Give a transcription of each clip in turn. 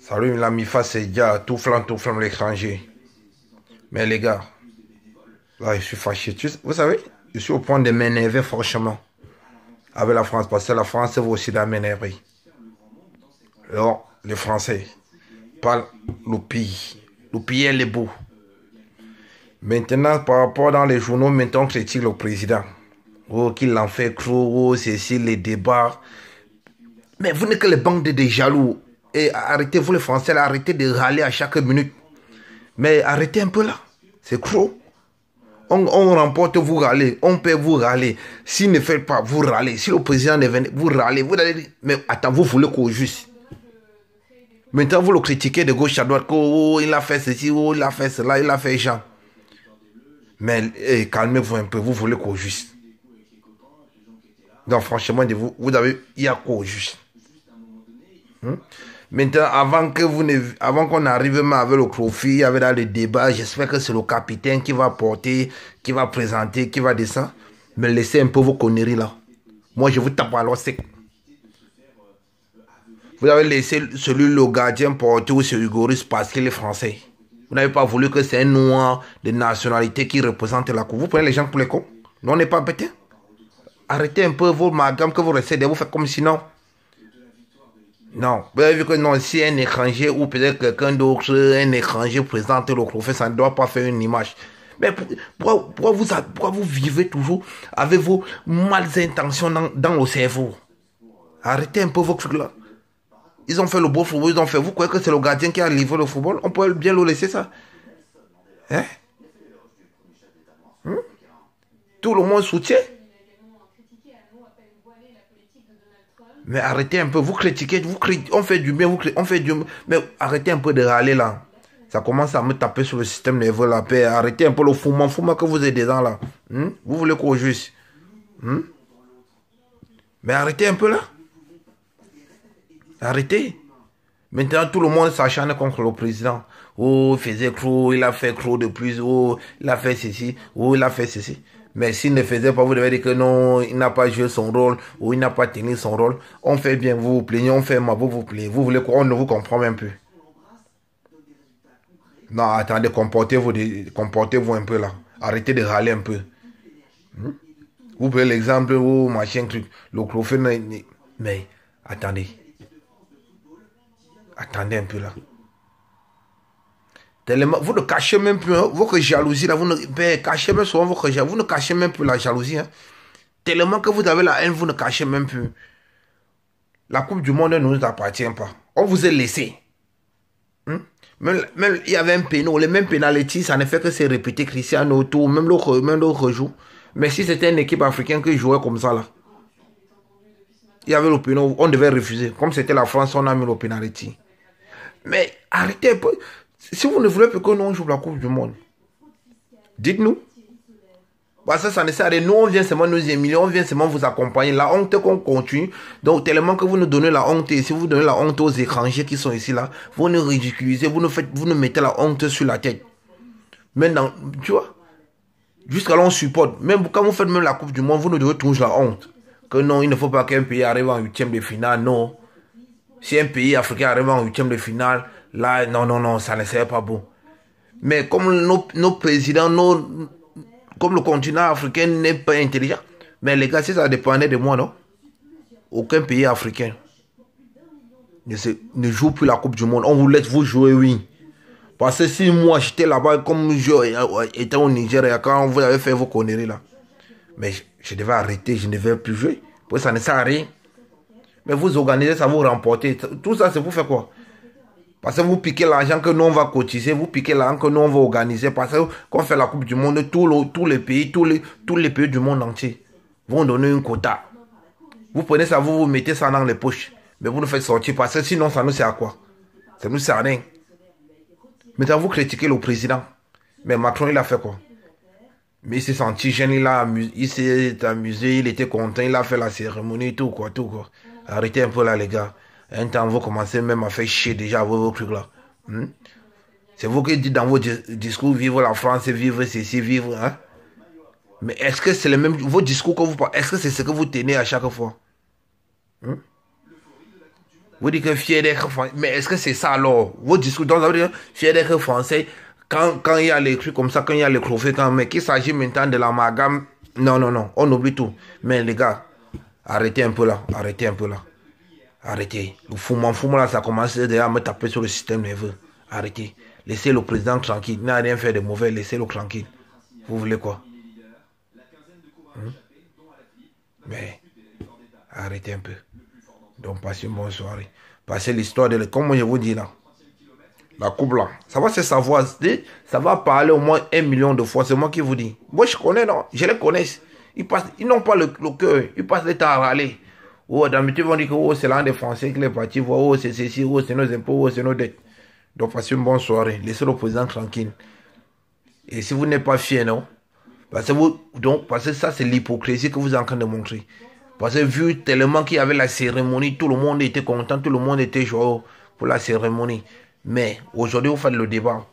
Salut l'ami face c'est déjà tout flamme l'étranger. Mais les gars, là je suis fâché. Vous savez, je suis au point de m'énerver franchement avec la France parce que la France va aussi m'énerver. Alors, les Français parlent le pays. Le pays elle est beau. Maintenant, par rapport dans les journaux, maintenant on critique le président. Oh, qu'il en fait trop, oh, c'est les débats. Mais vous n'êtes que les bandes de jaloux. Et arrêtez, vous les Français, là, arrêtez de râler à chaque minute. Mais arrêtez un peu là. C'est trop. On remporte, vous râlez. On peut vous râler. S'il ne fait pas, vous râlez. Si le président ne vient, vous râlez. Vous allez dire, mais attends, vous voulez qu'au juste. Maintenant, vous le critiquez de gauche à droite. Oh, il a fait ceci, oh, il a fait cela, il a fait ça. Mais calmez-vous un peu. Vous voulez qu'au juste. Donc, franchement, vous avez, il y a qu'au juste. Maintenant, avant qu'on arrive même avec le profil, avec dans le débat, j'espère que c'est le capitaine qui va porter, qui va présenter, qui va descendre. Mais laissez un peu vos conneries là. Moi, je vous tape à l'os sec. Vous avez laissé celui, le gardien, porter ou c'est Hugoris parce qu'il est français. Vous n'avez pas voulu que c'est un noir de nationalité qui représente la cour. Vous prenez les gens pour les cons. Non, on n'est pas bêté. Arrêtez un peu vos magam que vous restez, vous faites comme sinon. Non, vous avez vu que non, si un étranger ou peut-être quelqu'un d'autre, un étranger présente le trophée, ça ne doit pas faire une image. Mais pourquoi vous vivez toujours avec vos males intentions dans le cerveau? Arrêtez un peu vos trucs là. Ils ont fait le beau football, ils ont fait. Vous croyez que c'est le gardien qui a livré le football? On peut bien le laisser ça. Hein? Tout le monde soutient. Mais arrêtez un peu, vous critiquez, on fait du bien, on fait du bien. Mais arrêtez un peu de râler là. Ça commence à me taper sur le système nerveux la paix. Arrêtez un peu le foument que vous êtes dedans là. Vous voulez qu'on juge. Mais arrêtez un peu là. Arrêtez. Maintenant tout le monde s'acharne contre le président. Oh, il faisait trop, il a fait trop de plus. Oh, il a fait ceci. Oh, il a fait ceci. Mais s'il ne faisait pas, vous devez dire que non, il n'a pas joué son rôle ou il n'a pas tenu son rôle. On fait bien, vous vous plaignez, on fait mal, vous vous plaignez. Vous voulez qu'on ne vous comprend même plus. Non, attendez, comportez-vous un peu là. Arrêtez de râler un peu. Vous prenez l'exemple, oh, machin, truc. Le trophée, mais attendez. Attendez un peu là. Tellement, vous ne cachez même plus votre jalousie là, vous ne cachez même souvent votre jalousie, vous ne cachez même plus la jalousie. Hein. Tellement que vous avez la haine, vous ne cachez même plus. La Coupe du Monde ne nous appartient pas. On vous a laissé. Même il y avait un pénal, les mêmes pénalités, ça ne fait que se répéter Cristiano autour, même l'autre joue. Mais si c'était une équipe africaine qui jouait comme ça là, il y avait le pénal, on devait refuser. Comme c'était la France, on a mis le pénalité. Mais arrêtez un peu. Si vous ne voulez plus que nous jouions la Coupe du Monde, dites-nous. Parce que ça ne sert à rien. Nous, on vient seulement nous humilier, on vient seulement vous accompagner. La honte qu'on continue. Donc, tellement que vous nous donnez la honte. Et si vous donnez la honte aux étrangers qui sont ici, là, vous nous ridiculisez, vous nous mettez la honte sur la tête. Maintenant, tu vois, jusqu'à là, on supporte. Même quand vous faites même la Coupe du Monde, vous nous devez toujours la honte. Que non, il ne faut pas qu'un pays arrive en huitième de finale. Non. Si un pays africain arrive en huitième de finale, là, non, ça ne serait pas bon. Mais comme nos présidents, comme le continent africain n'est pas intelligent, mais les gars, si ça dépendait de moi, non? Aucun pays africain ne joue plus la Coupe du Monde. On vous laisse vous jouer, oui. Parce que si moi, j'étais là-bas, comme j'étais au Nigeria, quand vous avez fait vos conneries là, mais je devais arrêter, je ne vais plus jouer. Parce que ça ne sert à rien. Mais vous organisez ça, vous remportez. Tout ça, c'est pour faire quoi? Parce que vous piquez l'argent que nous, on va cotiser. Vous piquez l'argent que nous, on va organiser. Parce que quand on fait la Coupe du Monde, tous les pays du monde entier vont donner une quota. Vous prenez ça, vous mettez ça dans les poches. Mais vous nous faites sortir. Parce que sinon, ça nous sert à quoi? Ça nous sert à rien. Maintenant, vous critiquez le président. Mais Macron, il a fait quoi? Mais il s'est senti jeune, il s'est amusé, il était content, il a fait la cérémonie, tout quoi. Arrêtez un peu là, les gars. Un temps, vous commencez même à faire chier déjà vos trucs là. C'est vous qui dites dans vos discours, vivre la France, vivre ceci, vivre. Hein? Mais est-ce que c'est le même, vos discours que vous parlez, est-ce que c'est ce que vous tenez à chaque fois? Vous dites que fier d'être français. Mais est-ce que c'est ça alors? Vos discours, donc ça veut dire fier d'être français. Quand il y a les trucs comme ça, quand il y a les trophées, mais qu'il s'agit maintenant de l'amalgame. Non, non, non, on oublie tout. Mais les gars, arrêtez un peu là, arrêtez un peu là. Arrêtez. Le fumant là, ça commence déjà à me taper sur le système nerveux. Arrêtez. Laissez le président tranquille. Il n'a rien fait de mauvais, laissez-le tranquille. Vous voulez quoi? Mais arrêtez un peu. Donc passez une bonne soirée. Passez l'histoire de... Comme je vous dis là. La coupe là. Ça va se savoir. Ça va parler au moins 1 million de fois. C'est moi qui vous dis. Moi je connais non. Je les connais. Ils n'ont pas le cœur. Ils passent le temps à râler. Oh, d'habitude, ils vont dire que oh, c'est l'un des Français qui est parti. Oh, c'est ceci. Oh, c'est nos impôts. Oh, c'est nos dettes. Donc passez une bonne soirée. Laissez le président tranquille. Et si vous n'êtes pas fier, non? Parce que ça, c'est l'hypocrisie que vous êtes en train de montrer. Parce que vu tellement qu'il y avait la cérémonie, tout le monde était content, tout le monde était joyeux pour la cérémonie. Mais aujourd'hui, vous faites le débat.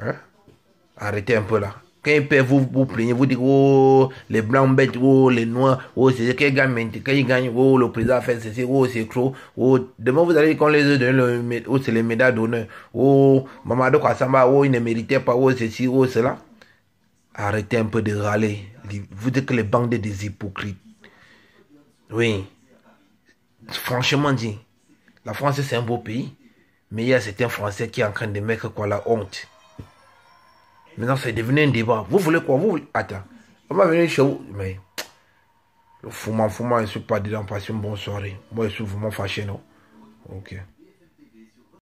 Hein? Arrêtez un peu là. Quand ils perdent, vous plaignez, vous dites, oh, les blancs bêtes, oh, les noirs, oh, c'est qui gagne, quand ils gagnent, oh, le président a fait ceci, oh, c'est trop, oh, demain vous allez dire qu'on les a donné, oh, c'est les médailles d'honneur, oh, Mamadou Kassamba, oh, il ne méritait pas, oh, ceci, oh, cela. Arrêtez un peu de râler. Vous dites que les bandes des hypocrites. Oui. Franchement dit, la France c'est un beau pays. Mais il y a certains Français qui sont en train de mettre quoi la honte. Maintenant c'est devenu un débat. Vous voulez quoi? Vous voulez... Attends. On va venir chez vous. Mais le fumant, je ne suis pas dedans. Passez une bonne soirée. Moi je suis vraiment fâché, non? Ok.